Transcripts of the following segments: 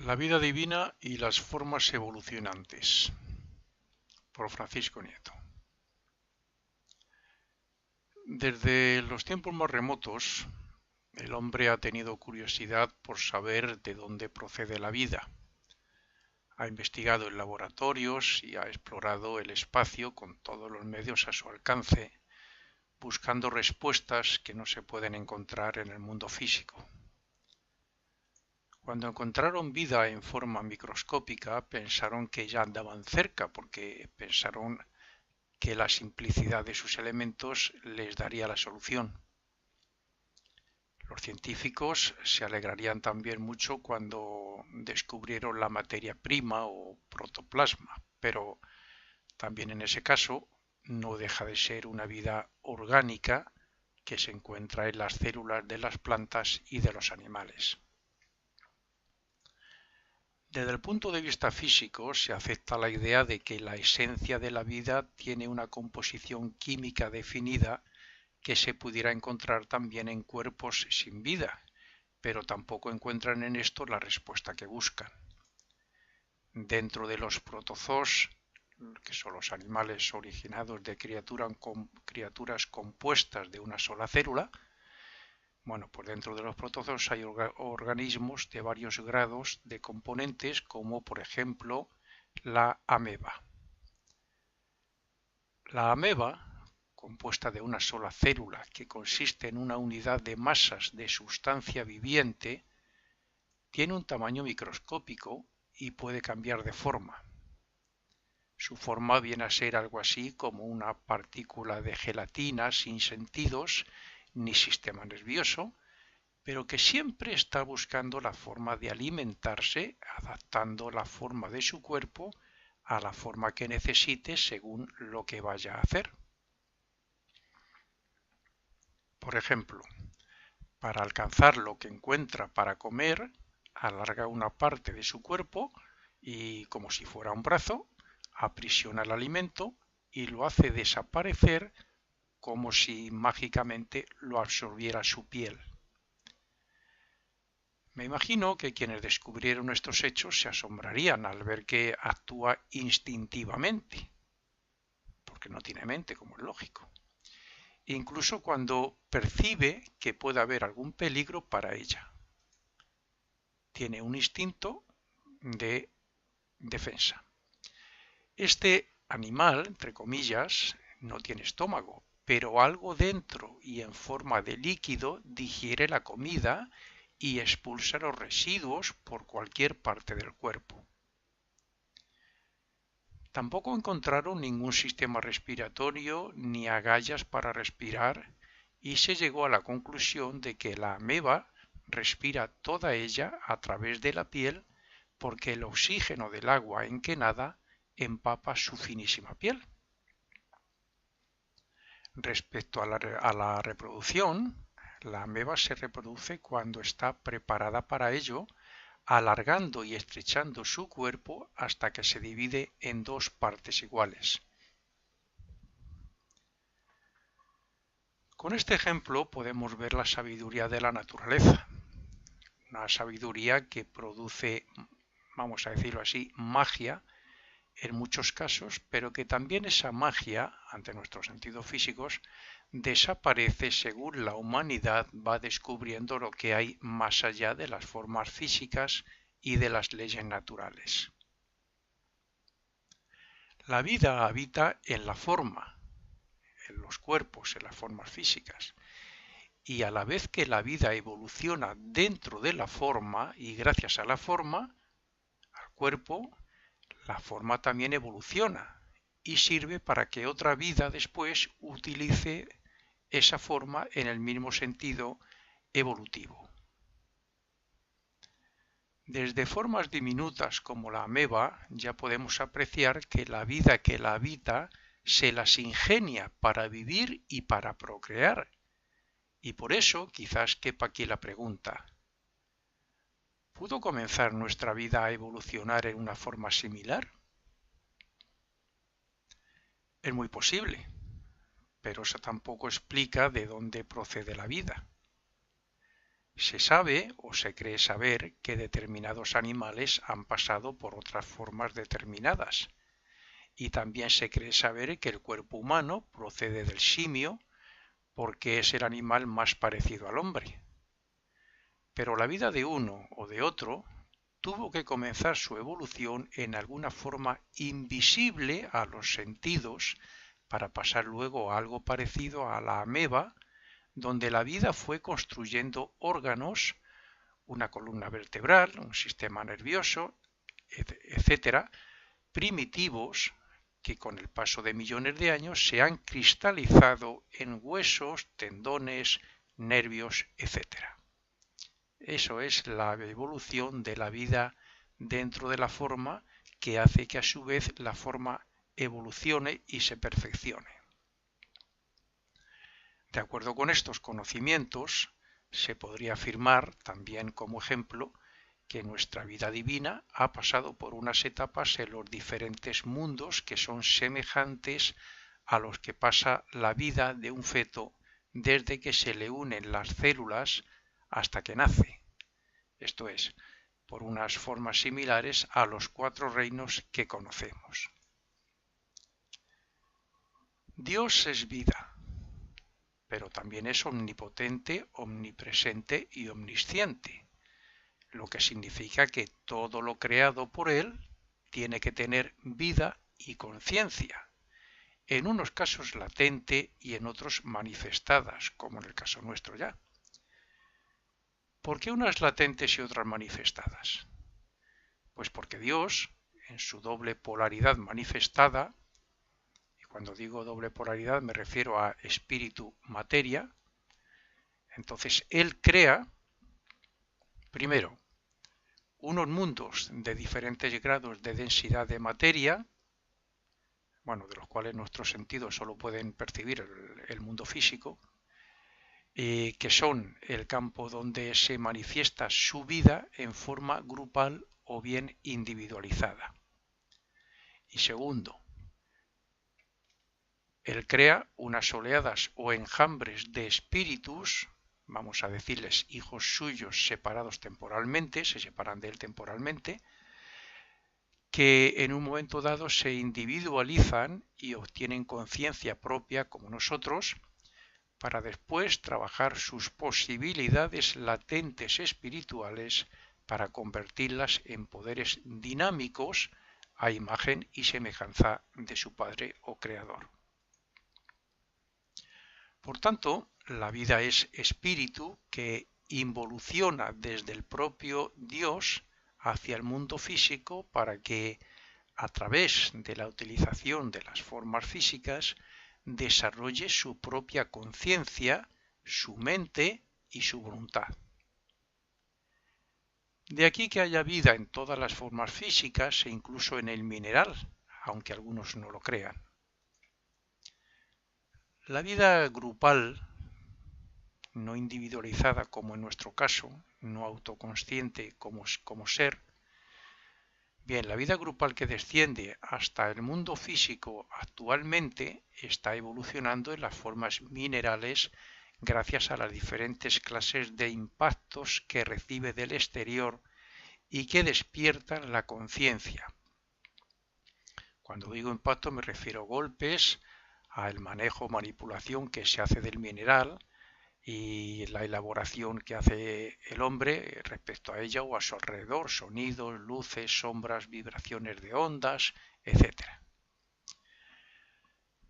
La vida divina y las formas evolucionantes, por Francisco Nieto. Desde los tiempos más remotos, el hombre ha tenido curiosidad por saber de dónde procede la vida. Ha investigado en laboratorios y ha explorado el espacio con todos los medios a su alcance, buscando respuestas que no se pueden encontrar en el mundo físico. Cuando encontraron vida en forma microscópica, pensaron que ya andaban cerca, porque pensaron que la simplicidad de sus elementos les daría la solución. Los científicos se alegrarían también mucho cuando descubrieron la materia prima o protoplasma, pero también en ese caso no deja de ser una vida orgánica que se encuentra en las células de las plantas y de los animales. Desde el punto de vista físico, se acepta la idea de que la esencia de la vida tiene una composición química definida que se pudiera encontrar también en cuerpos sin vida, pero tampoco encuentran en esto la respuesta que buscan. Dentro de los protozoos, que son los animales originados de criaturas compuestas de una sola célula, pues dentro de los protozoos hay organismos de varios grados de componentes, como por ejemplo la ameba. La ameba, compuesta de una sola célula que consiste en una unidad de masas de sustancia viviente, tiene un tamaño microscópico y puede cambiar de forma. Su forma viene a ser algo así como una partícula de gelatina sin sentidos ni sistema nervioso, pero que siempre está buscando la forma de alimentarse, adaptando la forma de su cuerpo a la forma que necesite según lo que vaya a hacer. Por ejemplo, para alcanzar lo que encuentra para comer, alarga una parte de su cuerpo y, como si fuera un brazo, aprisiona el alimento y lo hace desaparecer como si mágicamente lo absorbiera su piel. Me imagino que quienes descubrieron estos hechos se asombrarían al ver que actúa instintivamente, porque no tiene mente, como es lógico, incluso cuando percibe que puede haber algún peligro para ella. Tiene un instinto de defensa. Este animal, entre comillas, no tiene estómago, pero algo dentro y en forma de líquido digiere la comida y expulsa los residuos por cualquier parte del cuerpo. Tampoco encontraron ningún sistema respiratorio ni agallas para respirar y se llegó a la conclusión de que la ameba respira toda ella a través de la piel porque el oxígeno del agua en que nada empapa su finísima piel. Respecto a la reproducción, la ameba se reproduce cuando está preparada para ello, alargando y estrechando su cuerpo hasta que se divide en dos partes iguales. Con este ejemplo podemos ver la sabiduría de la naturaleza, una sabiduría que produce, vamos a decirlo así, magia en muchos casos, pero que también esa magia, ante nuestros sentidos físicos, desaparece según la humanidad va descubriendo lo que hay más allá de las formas físicas y de las leyes naturales. La vida habita en la forma, en los cuerpos, en las formas físicas, y a la vez que la vida evoluciona dentro de la forma y gracias a la forma, al cuerpo, la forma también evoluciona y sirve para que otra vida después utilice esa forma en el mismo sentido evolutivo. Desde formas diminutas como la ameba ya podemos apreciar que la vida que la habita se las ingenia para vivir y para procrear. Y por eso quizás quepa aquí la pregunta: ¿pudo comenzar nuestra vida a evolucionar en una forma similar? Es muy posible, pero eso tampoco explica de dónde procede la vida. Se sabe o se cree saber que determinados animales han pasado por otras formas determinadas, y también se cree saber que el cuerpo humano procede del simio porque es el animal más parecido al hombre. Pero la vida de uno o de otro tuvo que comenzar su evolución en alguna forma invisible a los sentidos para pasar luego a algo parecido a la ameba, donde la vida fue construyendo órganos, una columna vertebral, un sistema nervioso, etcétera, primitivos que con el paso de millones de años se han cristalizado en huesos, tendones, nervios, etcétera. Eso es la evolución de la vida dentro de la forma, que hace que a su vez la forma evolucione y se perfeccione. De acuerdo con estos conocimientos, se podría afirmar, también como ejemplo, que nuestra vida divina ha pasado por unas etapas en los diferentes mundos que son semejantes a los que pasa la vida de un feto desde que se le unen las células hasta que nace. Esto es, por unas formas similares a los 4 reinos que conocemos. Dios es vida, pero también es omnipotente, omnipresente y omnisciente, lo que significa que todo lo creado por Él tiene que tener vida y conciencia, en unos casos latente y en otros manifestadas, como en el caso nuestro ya. ¿Por qué unas latentes y otras manifestadas? Pues porque Dios, en su doble polaridad manifestada, y cuando digo doble polaridad me refiero a espíritu-materia, entonces Él crea, primero, unos mundos de diferentes grados de densidad de materia, de los cuales nuestros sentidos solo pueden percibir el mundo físico, que son el campo donde se manifiesta su vida en forma grupal o bien individualizada. Y segundo, Él crea unas oleadas o enjambres de espíritus, vamos a decirles hijos suyos separados temporalmente, se separan de Él temporalmente, que en un momento dado se individualizan y obtienen conciencia propia como nosotros, para después trabajar sus posibilidades latentes espirituales para convertirlas en poderes dinámicos a imagen y semejanza de su Padre o Creador. Por tanto, la vida es espíritu que involuciona desde el propio Dios hacia el mundo físico para que, a través de la utilización de las formas físicas, desarrolle su propia conciencia, su mente y su voluntad. De aquí que haya vida en todas las formas físicas e incluso en el mineral, aunque algunos no lo crean. La vida grupal, no individualizada como en nuestro caso, no autoconsciente como ser, bien, la vida grupal que desciende hasta el mundo físico actualmente está evolucionando en las formas minerales gracias a las diferentes clases de impactos que recibe del exterior y que despiertan la conciencia. Cuando digo impacto me refiero a golpes, al manejo o manipulación que se hace del mineral y la elaboración que hace el hombre respecto a ella o a su alrededor, sonidos, luces, sombras, vibraciones de ondas, etc.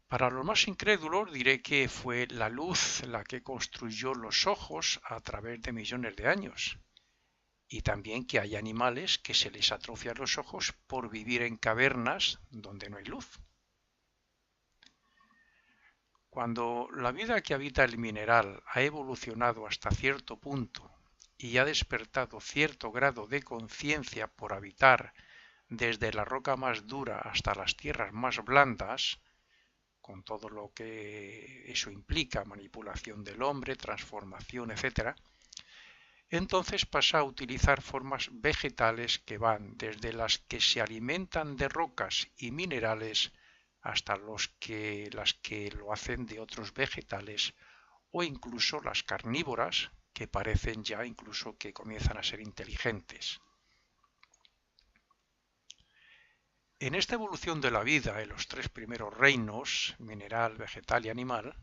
Para los más incrédulos diré que fue la luz la que construyó los ojos a través de millones de años, y también que hay animales que se les atrofian los ojos por vivir en cavernas donde no hay luz. Cuando la vida que habita el mineral ha evolucionado hasta cierto punto y ha despertado cierto grado de conciencia por habitar desde la roca más dura hasta las tierras más blandas, con todo lo que eso implica, manipulación del hombre, transformación, etc., entonces pasa a utilizar formas vegetales que van desde las que se alimentan de rocas y minerales hasta las que lo hacen de otros vegetales o incluso las carnívoras, que parecen ya incluso que comienzan a ser inteligentes. En esta evolución de la vida, en los tres primeros reinos, mineral, vegetal y animal,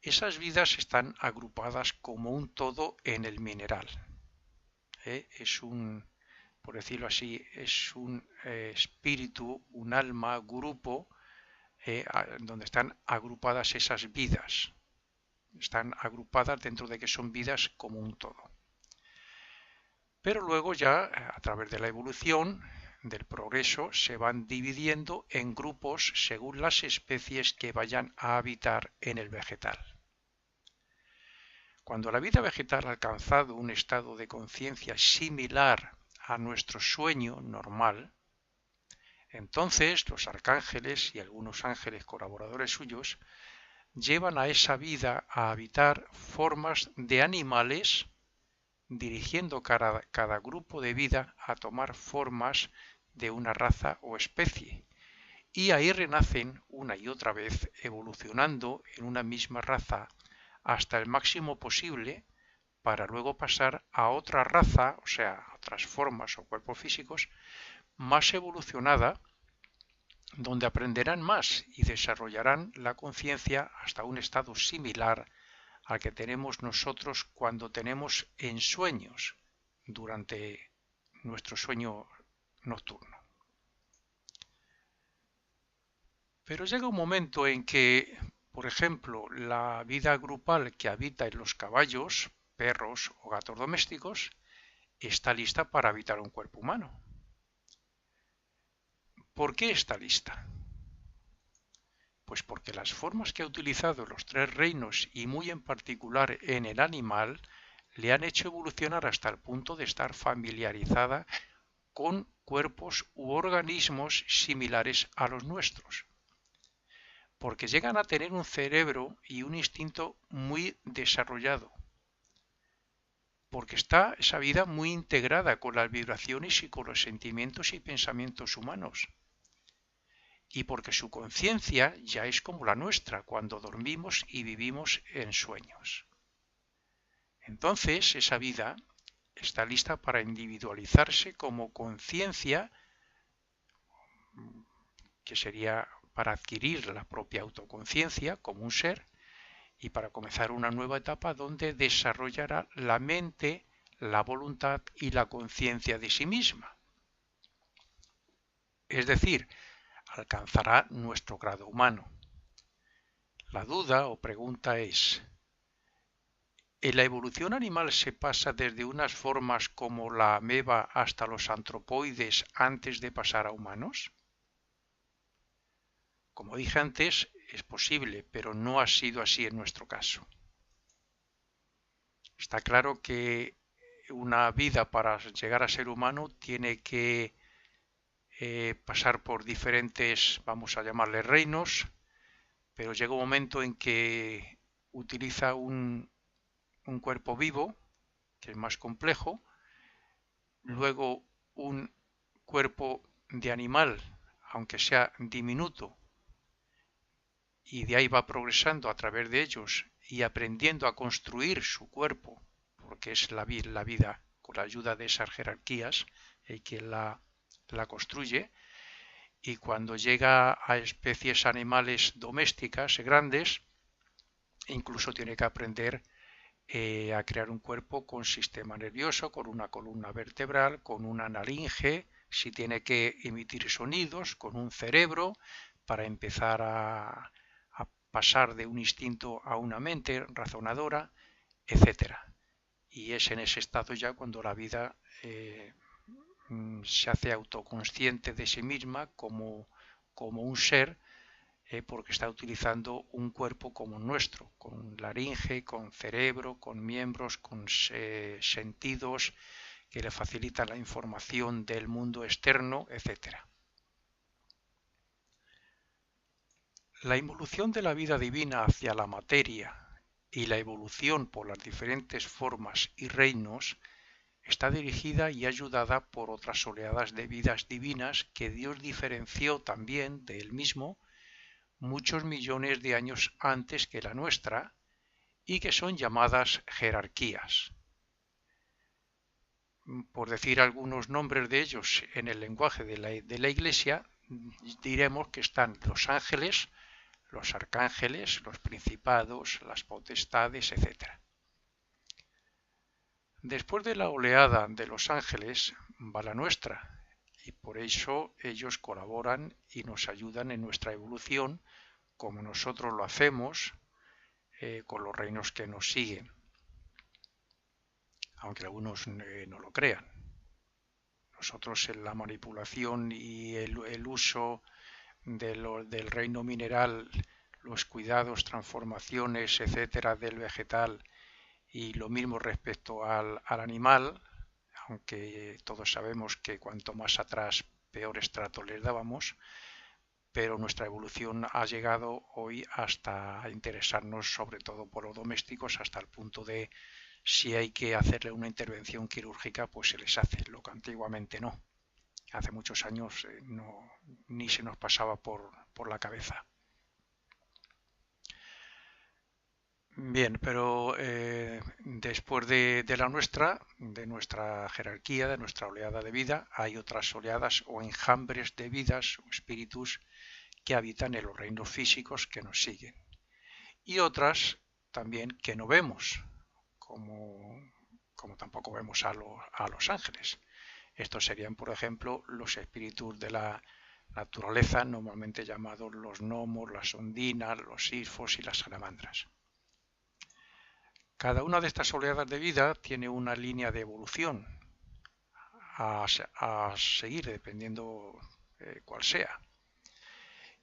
esas vidas están agrupadas como un todo en el mineral. Es un, por decirlo así, es un espíritu, un alma, grupo, donde están agrupadas esas vidas. Están agrupadas dentro de que son vidas como un todo. Pero luego ya, a través de la evolución, del progreso, se van dividiendo en grupos según las especies que vayan a habitar en el vegetal. Cuando la vida vegetal ha alcanzado un estado de conciencia similar a nuestro sueño normal, entonces los arcángeles y algunos ángeles colaboradores suyos llevan a esa vida a habitar formas de animales, dirigiendo cada grupo de vida a tomar formas de una raza o especie, y ahí renacen una y otra vez evolucionando en una misma raza hasta el máximo posible para luego pasar a otra raza, o sea, a otras formas o cuerpos físicos más evolucionada, donde aprenderán más y desarrollarán la conciencia hasta un estado similar al que tenemos nosotros cuando tenemos ensueños durante nuestro sueño nocturno. Pero llega un momento en que, por ejemplo, la vida grupal que habita en los caballos, perros o gatos domésticos está lista para habitar un cuerpo humano. ¿Por qué está lista? Pues porque las formas que ha utilizado en los tres reinos y muy en particular en el animal le han hecho evolucionar hasta el punto de estar familiarizada con cuerpos u organismos similares a los nuestros, porque llegan a tener un cerebro y un instinto muy desarrollado, porque está esa vida muy integrada con las vibraciones y con los sentimientos y pensamientos humanos, y porque su conciencia ya es como la nuestra cuando dormimos y vivimos en sueños. Entonces esa vida está lista para individualizarse como conciencia, que sería para adquirir la propia autoconciencia como un ser, y para comenzar una nueva etapa donde desarrollará la mente, la voluntad y la conciencia de sí misma. Es decir, alcanzará nuestro grado humano. La duda o pregunta es, ¿en la evolución animal se pasa desde unas formas como la ameba hasta los antropoides antes de pasar a humanos? Como dije antes, es posible, pero no ha sido así en nuestro caso. Está claro que una vida para llegar a ser humano tiene que pasar por diferentes, vamos a llamarle reinos, pero llega un momento en que utiliza un cuerpo vivo, que es más complejo, luego un cuerpo de animal, aunque sea diminuto, y de ahí va progresando a través de ellos y aprendiendo a construir su cuerpo, porque es la vida con la ayuda de esas jerarquías el que la construye, y cuando llega a especies animales domésticas grandes, incluso tiene que aprender a crear un cuerpo con sistema nervioso, con una columna vertebral, con una laringe, si tiene que emitir sonidos, con un cerebro, para empezar a pasar de un instinto a una mente razonadora, etc. Y es en ese estado ya cuando la vida se hace autoconsciente de sí misma como un ser, porque está utilizando un cuerpo como nuestro, con laringe, con cerebro, con miembros, con sentidos que le facilitan la información del mundo externo, etc. La involución de la vida divina hacia la materia y la evolución por las diferentes formas y reinos está dirigida y ayudada por otras oleadas de vidas divinas que Dios diferenció también de él mismo muchos millones de años antes que la nuestra, y que son llamadas jerarquías. Por decir algunos nombres de ellos en el lenguaje de la Iglesia, diremos que están los ángeles, los arcángeles, los principados, las potestades, etc. Después de la oleada de los ángeles va la nuestra, y por eso ellos colaboran y nos ayudan en nuestra evolución, como nosotros lo hacemos con los reinos que nos siguen, aunque algunos no lo crean. Nosotros en la manipulación y el uso del reino mineral, los cuidados, transformaciones, etcétera, del vegetal, y lo mismo respecto al animal, aunque todos sabemos que cuanto más atrás peores tratos les dábamos, pero nuestra evolución ha llegado hoy hasta interesarnos sobre todo por los domésticos, hasta el punto de si hay que hacerle una intervención quirúrgica, pues se les hace, lo que antiguamente no. Hace muchos años ni se nos pasaba por la cabeza. Bien, pero después de nuestra jerarquía, de nuestra oleada de vida, hay otras oleadas o enjambres de vidas o espíritus que habitan en los reinos físicos que nos siguen. Y otras también que no vemos, como tampoco vemos a los ángeles. Estos serían, por ejemplo, los espíritus de la naturaleza, normalmente llamados los gnomos, las ondinas, los silfos y las salamandras. Cada una de estas oleadas de vida tiene una línea de evolución a seguir, dependiendo cuál sea.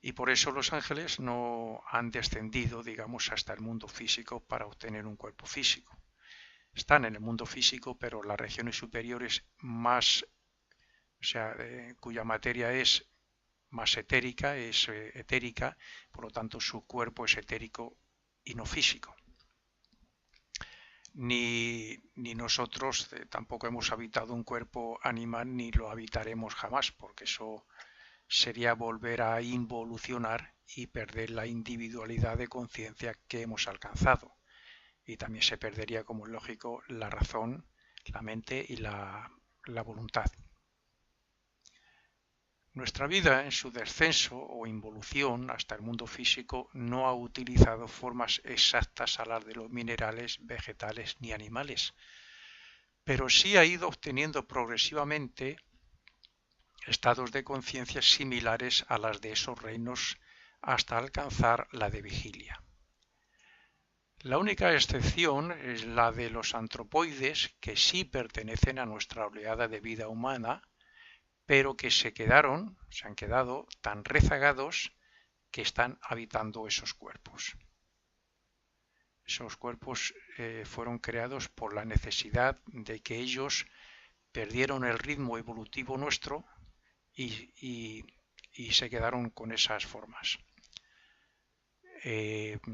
Y por eso los ángeles no han descendido, digamos, hasta el mundo físico para obtener un cuerpo físico. Están en el mundo físico, pero las regiones superiores más, o sea, cuya materia es más etérica, es etérica, por lo tanto su cuerpo es etérico y no físico. Ni nosotros tampoco hemos habitado un cuerpo animal ni lo habitaremos jamás, porque eso sería volver a involucionar y perder la individualidad de conciencia que hemos alcanzado. Y también se perdería, como es lógico, la razón, la mente y la voluntad. Nuestra vida en su descenso o involución hasta el mundo físico no ha utilizado formas exactas a las de los minerales, vegetales ni animales, pero sí ha ido obteniendo progresivamente estados de conciencia similares a las de esos reinos hasta alcanzar la de vigilia. La única excepción es la de los antropoides, que sí pertenecen a nuestra oleada de vida humana, pero que se han quedado tan rezagados que están habitando esos cuerpos. Esos cuerpos fueron creados por la necesidad de que ellos perdieron el ritmo evolutivo nuestro y se quedaron con esas formas.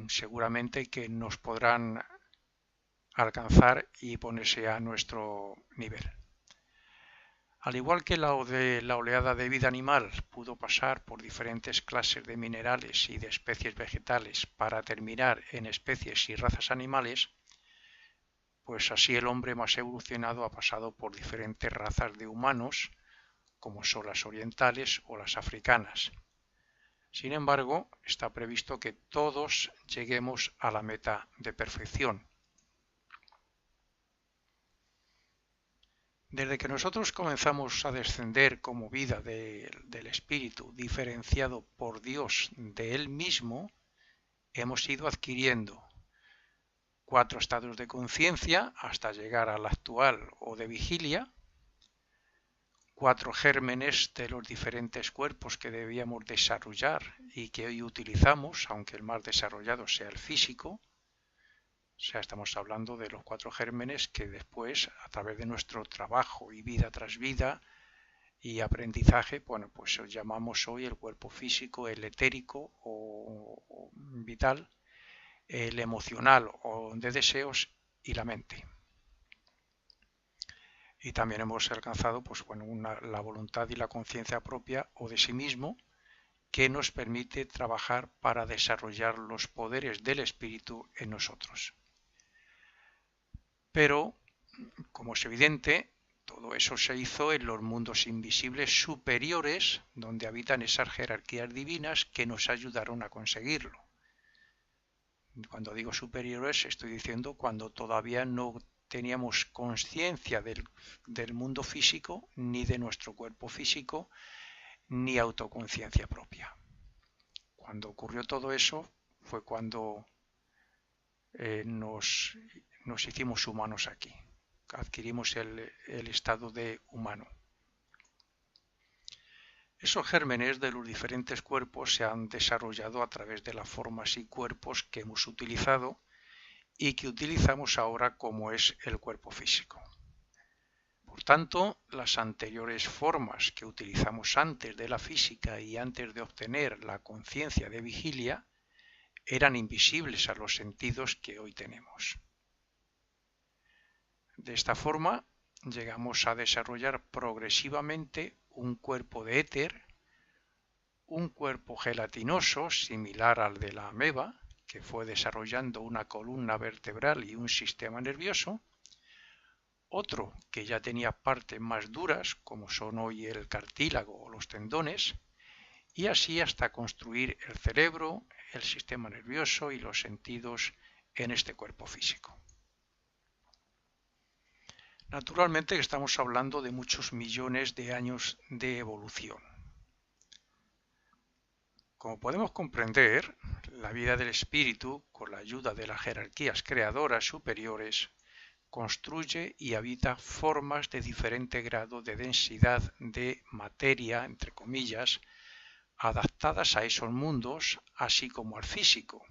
Seguramente que nos podrán alcanzar y ponerse a nuestro nivel. Al igual que la oleada de vida animal pudo pasar por diferentes clases de minerales y de especies vegetales para terminar en especies y razas animales, pues así el hombre más evolucionado ha pasado por diferentes razas de humanos, como son las orientales o las africanas. Sin embargo, está previsto que todos lleguemos a la meta de perfección. Desde que nosotros comenzamos a descender como vida del espíritu diferenciado por Dios de Él mismo, hemos ido adquiriendo 4 estados de conciencia hasta llegar al actual o de vigilia, 4 gérmenes de los diferentes cuerpos que debíamos desarrollar y que hoy utilizamos, aunque el más desarrollado sea el físico. O sea, estamos hablando de los 4 gérmenes que después, a través de nuestro trabajo y vida tras vida y aprendizaje, bueno, pues llamamos hoy el cuerpo físico, el etérico o vital, el emocional o de deseos y la mente. Y también hemos alcanzado, pues bueno, la voluntad y la conciencia propia o de sí mismo, que nos permite trabajar para desarrollar los poderes del espíritu en nosotros. Pero, como es evidente, todo eso se hizo en los mundos invisibles superiores, donde habitan esas jerarquías divinas que nos ayudaron a conseguirlo. Cuando digo superiores, estoy diciendo cuando todavía no teníamos conciencia del mundo físico, ni de nuestro cuerpo físico, ni autoconciencia propia. Cuando ocurrió todo eso fue cuando nos hicimos humanos aquí, adquirimos el estado de humano. Esos gérmenes de los diferentes cuerpos se han desarrollado a través de las formas y cuerpos que hemos utilizado y que utilizamos ahora como es el cuerpo físico. Por tanto, las anteriores formas que utilizamos antes de la física y antes de obtener la conciencia de vigilia eran invisibles a los sentidos que hoy tenemos. De esta forma, llegamos a desarrollar progresivamente un cuerpo de éter, un cuerpo gelatinoso similar al de la ameba, que fue desarrollando una columna vertebral y un sistema nervioso, otro que ya tenía partes más duras, como son hoy el cartílago o los tendones, y así hasta construir el cerebro, el sistema nervioso y los sentidos en este cuerpo físico. Naturalmente estamos hablando de muchos millones de años de evolución. Como podemos comprender, la vida del espíritu, con la ayuda de las jerarquías creadoras superiores, construye y habita formas de diferente grado de densidad de materia, entre comillas, adaptadas a esos mundos, así como al físico,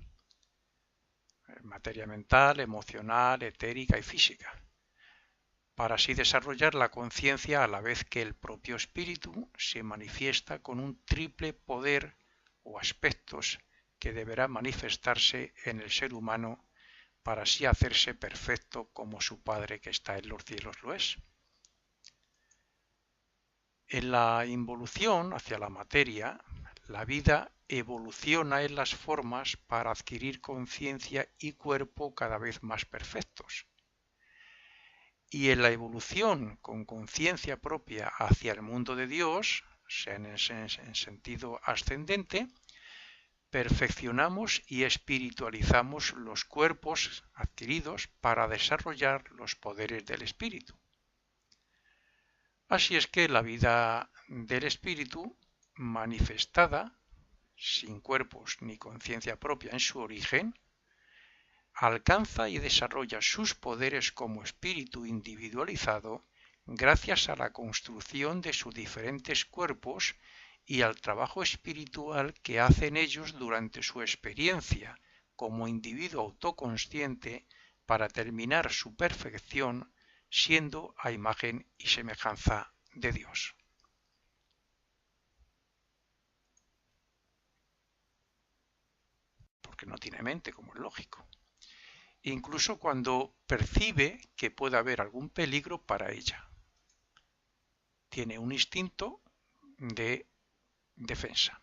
materia mental, emocional, etérica y física, para así desarrollar la conciencia a la vez que el propio espíritu se manifiesta con un triple poder o aspectos que deberá manifestarse en el ser humano para así hacerse perfecto como su Padre que está en los cielos lo es. En la involución hacia la materia, la vida evoluciona en las formas para adquirir conciencia y cuerpo cada vez más perfectos. Y en la evolución con conciencia propia hacia el mundo de Dios, en sentido ascendente, perfeccionamos y espiritualizamos los cuerpos adquiridos para desarrollar los poderes del espíritu. Así es que la vida del espíritu manifestada, sin cuerpos ni conciencia propia en su origen, alcanza y desarrolla sus poderes como espíritu individualizado gracias a la construcción de sus diferentes cuerpos y al trabajo espiritual que hacen ellos durante su experiencia como individuo autoconsciente para terminar su perfección siendo a imagen y semejanza de Dios. Porque no tiene mente, como es lógico. Incluso cuando percibe que puede haber algún peligro para ella. Tiene un instinto de defensa.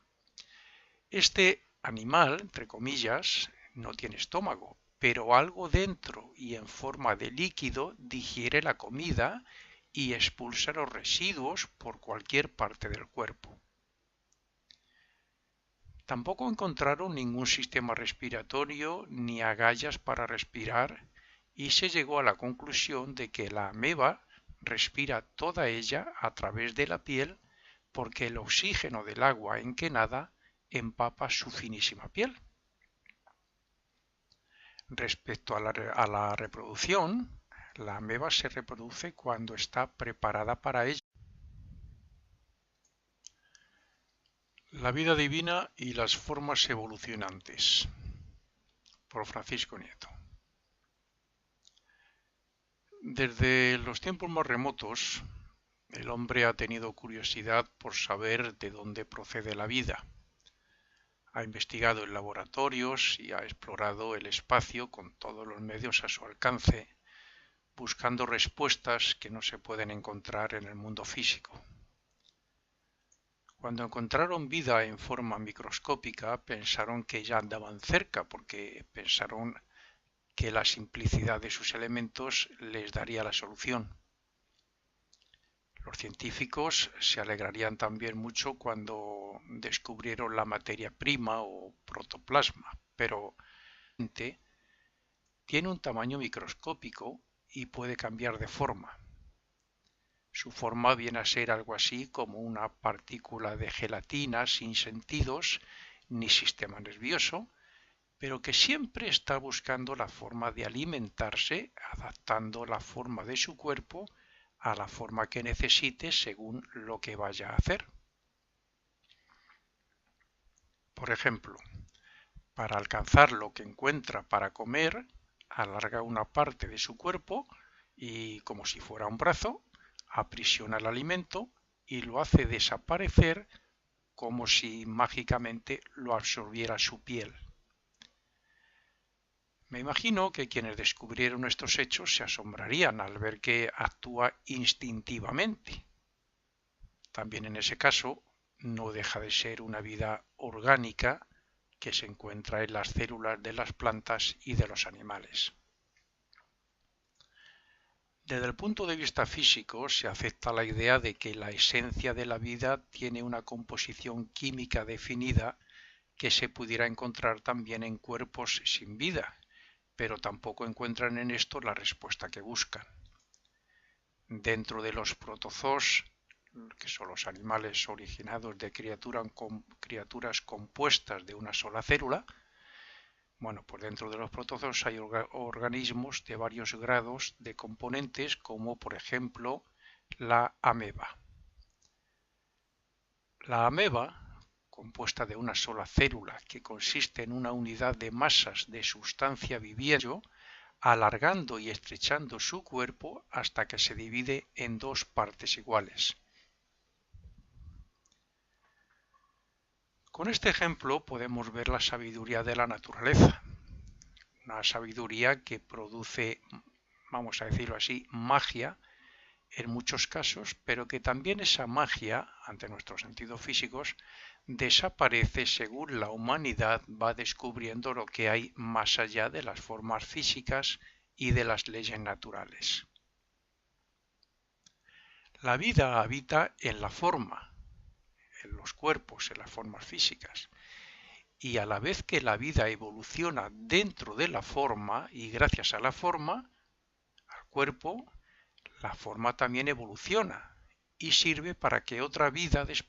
Este animal, entre comillas, no tiene estómago, pero algo dentro y en forma de líquido digiere la comida y expulsa los residuos por cualquier parte del cuerpo. Tampoco encontraron ningún sistema respiratorio ni agallas para respirar y se llegó a la conclusión de que la ameba respira toda ella a través de la piel porque el oxígeno del agua en que nada empapa su finísima piel. Respecto a la reproducción, la ameba se reproduce cuando está preparada para ello. La vida divina y las formas evolucionantes, por Francisco Nieto. Desde los tiempos más remotos, el hombre ha tenido curiosidad por saber de dónde procede la vida. Ha investigado en laboratorios y ha explorado el espacio con todos los medios a su alcance, buscando respuestas que no se pueden encontrar en el mundo físico. Cuando encontraron vida en forma microscópica, pensaron que ya andaban cerca, porque pensaron que la simplicidad de sus elementos les daría la solución. Los científicos se alegrarían también mucho cuando descubrieron la materia prima o protoplasma, pero tiene un tamaño microscópico y puede cambiar de forma. Su forma viene a ser algo así como una partícula de gelatina sin sentidos ni sistema nervioso, pero que siempre está buscando la forma de alimentarse, adaptando la forma de su cuerpo a la forma que necesite según lo que vaya a hacer. Por ejemplo, para alcanzar lo que encuentra para comer, alarga una parte de su cuerpo y, como si fuera un brazo, aprisiona el alimento y lo hace desaparecer como si mágicamente lo absorbiera su piel. Me imagino que quienes descubrieron estos hechos se asombrarían al ver que actúa instintivamente. También en ese caso no deja de ser una vida orgánica que se encuentra en las células de las plantas y de los animales. Desde el punto de vista físico se acepta la idea de que la esencia de la vida tiene una composición química definida que se pudiera encontrar también en cuerpos sin vida, pero tampoco encuentran en esto la respuesta que buscan. Dentro de los protozoos, que son los animales originados de criaturas compuestas de una sola célula, bueno, pues dentro de los protozoos hay organismos de varios grados de componentes, como por ejemplo la ameba. La ameba, compuesta de una sola célula que consiste en una unidad de masas de sustancia viviente, alargando y estrechando su cuerpo hasta que se divide en dos partes iguales. Con este ejemplo podemos ver la sabiduría de la naturaleza, una sabiduría que produce, vamos a decirlo así, magia en muchos casos, pero que también esa magia, ante nuestros sentidos físicos, desaparece según la humanidad va descubriendo lo que hay más allá de las formas físicas y de las leyes naturales. La vida habita en la forma, en los cuerpos, en las formas físicas, y a la vez que la vida evoluciona dentro de la forma y gracias a la forma, al cuerpo, la forma también evoluciona y sirve para que otra vida después